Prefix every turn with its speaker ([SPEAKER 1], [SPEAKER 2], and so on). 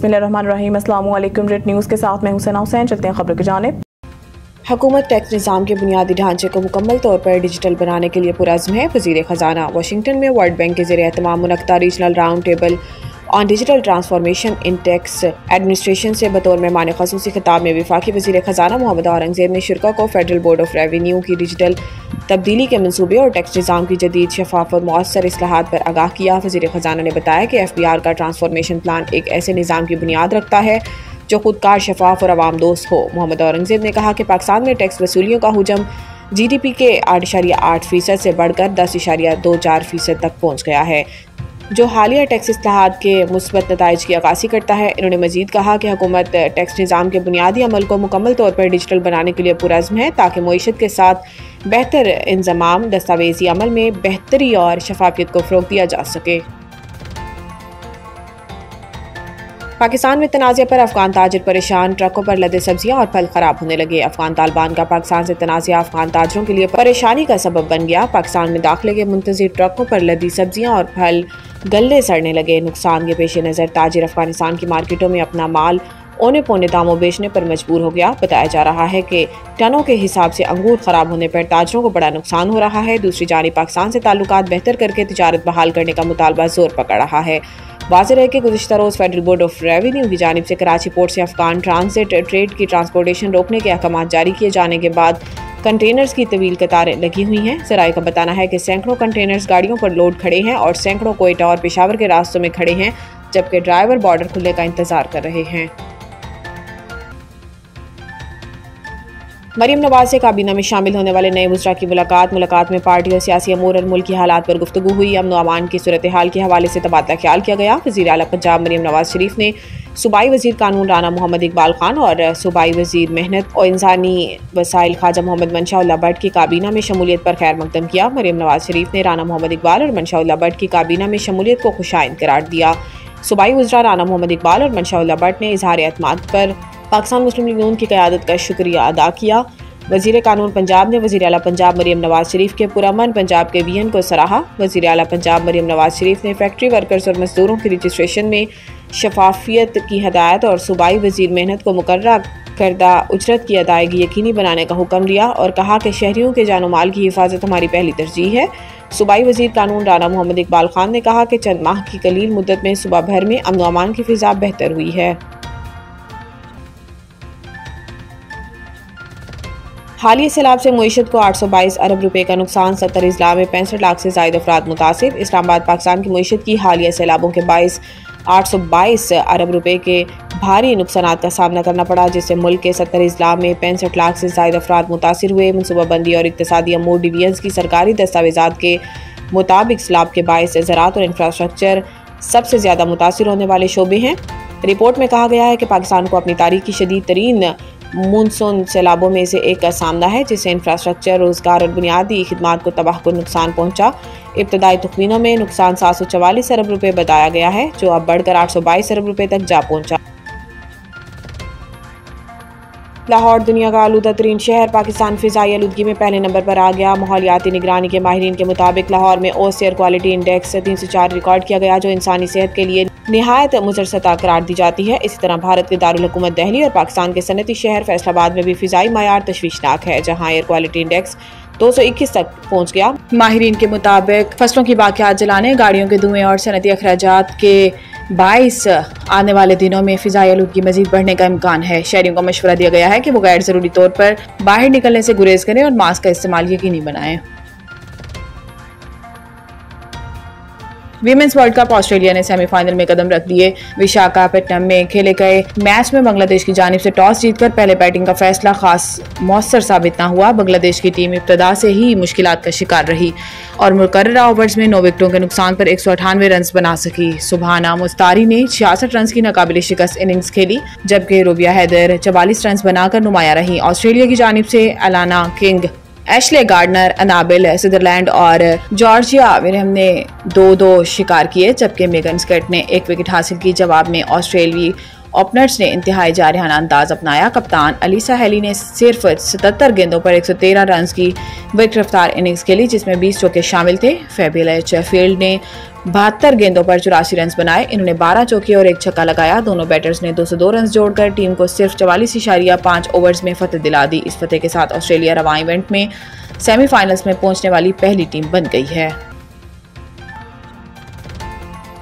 [SPEAKER 1] बिस्मिल्लाहिर्रहमानिर्रहीम। अस्सलामु अलैकुम। रेड न्यूज़ के साथ मैं हुसैना हुसैन। चलते हैं खबर की जानिब।
[SPEAKER 2] हुकूमत टैक्स निज़ाम के बुनियादी ढांचे को मुकम्मल तौर पर डिजिटल बनाने के लिए पुरज़्म है। वज़ीर ख़जाना वाशिंगटन में वर्ल्ड बैंक के ज़रिए एहतमाम मुनक़्क़दा regional round table on digital transformation in tax administration से बतौर मेहमान ख़ुसूसी खिताब में वफाकी वज़ीर ख़जाना मोहम्मद औरंगज़ेब ने शुरा को फेडरल बोर्ड ऑफ रेवेन्यू की डिजिटल तब्दीली के मनसूबे और टैक्स निज़ाम की जदीद शफाफ और मौसर इस्लाहात पर आगाह किया। वज़ीर ख़जाना ने बताया कि FBR का ट्रांसफॉर्मेशन प्लान एक ऐसे निज़ाम की बुनियाद रखता है जो खुदकार, शफाफ और आवाम दोस्त हो। मोहम्मद औरंगज़ेब ने कहा कि पाकिस्तान में टैक्स वसूलियों का हुजम GDP के 8.8% से बढ़कर 10.24% तक पहुँच गया है, जो हालिया टैक्स इस्लाहात के मुस्बत नताइज की अक्कासी करता है। इन्होंने मजीद कहा कि हुकूमत टैक्स निज़ाम के बुनियादी अमल को मुकम्मल तौर पर डिजिटल बनाने के लिए पुरज़्म है ताकि मईशत के साथ बेहतर इंज़माम, दस्तावेज़ी अमल में बेहतरी और शफाफियत को फ़रोग़ दिया जा सके। पाकिस्तान में तनाज़े पर अफगान ताजिर परेशान, ट्रकों पर लदे सब्जियां और फल खराब होने लगे। अफगान तालिबान का पाकिस्तान से तनाज़ा अफगान ताजिरों के लिए परेशानी का सबब बन गया। पाकिस्तान में दाखिले के मुंतज़िर ट्रकों पर लदी सब्जियां और फल गलने सड़ने लगे। नुकसान के पेश नज़र ताजिर अफगानिस्तान की मार्केटों में अपना माल औने पौने दामों बेचने पर मजबूर हो गया। बताया जा रहा है कि टनों के हिसाब से अंगूर खराब होने पर ताजिरों को बड़ा नुकसान हो रहा है। दूसरी जानिब पाकिस्तान से ताल्लुकात बेहतर करके तिजारत बहाल करने का मुतालबा जोर पकड़ रहा है। वाज़ेह है कि गुज़िश्ता रोज़ फेडरल बोर्ड ऑफ रेवेन्यू की जानिब से कराची पोर्ट से अफगान ट्रांजिट ट्रेड की ट्रांसपोर्टेशन रोकने के अहकाम जारी किए जाने के बाद कंटेनर्स की तवील कतारें लगी हुई हैं। ज़राए का बताना है कि सैकड़ों कंटेनर्स गाड़ियों पर लोड खड़े हैं और सैकड़ों कोयटा और पेशावर के रास्तों में खड़े हैं, जबकि ड्राइवर बॉर्डर खुलने का इंतजार कर रहे हैं। मरीम नवाज से काबीना में शामिल होने वाले नए वज़रा की मुलाकात में पार्टी और सियासी अमूर और मुल्की हालात पर गुफ्तगू हुई। अमन व अमान की सूरत हाल के हवाले से तबादला ख्याल किया गया। वज़ीर आला पंजाब मरीम नवाज शरीफ ने सूबाई वज़ीर कानून राना मोहम्मद इकबाल खान और सूबाई वज़ीर मेहनत और इंसानी वसाइल ख्वाजा मोहम्मद मंशा भट्ट की काबीना में शमूलियत पर खैर मकदम किया। मरीम नवाज शरीफ ने राना मोहम्मद इकबाल और मंशा भट्ट की काबीना में शमूलियत को खुशाइंद करार दिया। सूबाई वज़रा राना मोहम्मद इकबाल और मंशा भट्ट ने इजहार एतमाद पर पाकिस्तान मुस्लिम लीग नून की क़यादत का शुक्रिया अदा किया। वज़ीर कानून पंजाब ने वज़ीर आला पंजाब मरीम नवाज शरीफ के पुरअमन पंजाब के विजन को सराहा। वज़ीर आला पंजाब मरीम नवाज शरीफ ने फैक्ट्री वर्कर्स और मजदूरों की रजिस्ट्रेशन में शफाफियत की हदायत और सूबाई वज़ीर मेहनत को मुकर्रर करदा उजरत की अदायगी यकीनी बनाने का हुक्म दिया और कहा कि शहरियों के जान माल की हिफाजत हमारी पहली तरजीह है। सूबाई वज़ीर कानून राना मोहम्मद इकबाल खान ने कहा कि चंद माह की कलील मुद्दत में सूबा भर में अमन व अमान की फ़िज़ा बेहतर हुई है। हालिया सैलाब से मईशत को 822 अरब रुपए का नुकसान, 70 अजला में 65 लाख से ज़ायद अफराद मुतासिर। इस्लामाबाद पाकिस्तान की मईशत की हालिया सैलाबों के बाइस 822 अरब रुपए के भारी नुकसान का सामना करना पड़ा, जिससे मुल्क के 70 अजला में 65 लाख से ज़ायद अफराद मुतासिर हुए। मनसूबाबंदी और इक़्तिसादी अमूर डिवीजन की सरकारी दस्तावेज़ात के मुताबिक सैलाब के बाइस ज़राअत और इंफ्रास्ट्रक्चर सबसे ज़्यादा मुतासिर होने वाले शोबे हैं। रिपोर्ट में कहा गया है कि पाकिस्तान को अपनी तारीख की शदीद तरीन मानसून सैलाबों में से एक का सामना है, जिससे इंफ्रास्ट्रक्चर, रोजगार और बुनियादी खिदमात को तबाह को नुकसान पहुंचा। इब्तदाई तखमीनों में नुकसान 744 अरब रुपए बताया गया है, जो अब बढ़कर 822 अरब रुपए तक जा पहुंचा। लाहौर दुनिया का आलूदा तरीन शहर पाकिस्तान फ़िज़ाई आलूदगी में पहले नंबर पर आ गया। माहौलियाती निगरानी के माहिरीन के मुताबिक लाहौर में ओस एयर क्वालिटी इंडेक्स 304 रिकॉर्ड किया गया, जो इंसानी सेहत के लिए निहायत मुज़र सतह करार दी जाती है। इसी तरह भारत के दारुल हुकूमत दिल्ली और पाकिस्तान के सनती शहर फैसलाबाद में भी फ़िज़ाई मायार तशवीशनाक है, जहाँ एयर क्वालिटी इंडेक्स 221 तक पहुँच गया। माहिरीन के मुताबिक फसलों की बाकियात जलाने, गाड़ियों के धुएं और सनती अखराजात के बाइस आने वाले दिनों में फ़िज़ाई आलूदगी मज़ीद बढ़ने का इम्कान है। शहरियों को मशवरा दिया गया है कि वो गैर ज़रूरी तौर पर बाहर निकलने से गुरेज करें और मास्क का इस्तेमाल यकीनी बनाएं। वीमेंस वर्ल्ड कप ऑस्ट्रेलिया ने सेमीफाइनल में कदम रख दिए। विशाखापट्टनम में खेले गए मैच में बांग्लादेश की जानिब से टॉस जीतकर पहले बैटिंग का फैसला खास मौसर साबित न हुआ। बांग्लादेश की टीम इब्तदा से ही मुश्किलात का शिकार रही और मुकर्ररा ओवर्स में 9 विकेटों के नुकसान पर 198 रन बना सकी। सुबहाना मुस्तारी ने 66 रन की नाकाबिले शिकस्त इनिंग्स खेली, जबकि रूबिया हैदर 44 रन बनाकर नुमाया रही। ऑस्ट्रेलिया की जानिब से Alana King, Ashleigh Gardner, Annabel Sutherland और जॉर्जिया विलियम ने 2-2 शिकार किए, जबकि मेगन स्कट ने 1 विकेट हासिल की। जवाब में ओपनर्स ने इंतहाई जारहाना अंदाज अपनाया। कप्तान अलीसा हेली ने सिर्फ 77 गेंदों पर 113 रन की विकेट रफ्तार इनिंग्स खेली, जिसमें 20 चौके शामिल थे। फैबिल शेफील्ड ने 72 गेंदों पर 84 रन बनाए। इन्होंने 12 चौके और 1 छक्का लगाया। दोनों बैटर्स ने 202 रन जोड़कर टीम को सिर्फ 44.5 ओवर्स में फतह दिला दी। इस फतह के साथ ऑस्ट्रेलिया रवां इवेंट में सेमीफाइनल्स में पहुंचने वाली पहली टीम बन गई है।